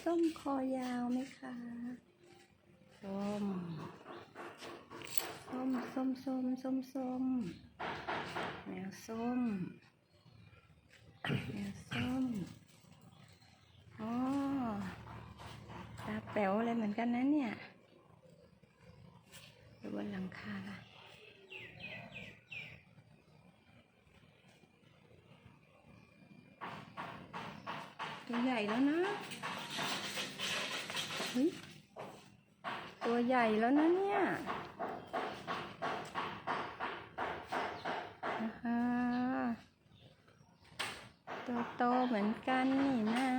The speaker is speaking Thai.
ส้มคอยาวไหมคะส้มแมวส้มอ๋อตาแป๋วอะไรเหมือนกันนะเนี่ยอยู่บนหลังคาตัวใหญ่แล้วนะเฮ้ยตัวใหญ่แล้วนะเนี่ยตัวโตเหมือนกันนี่นะ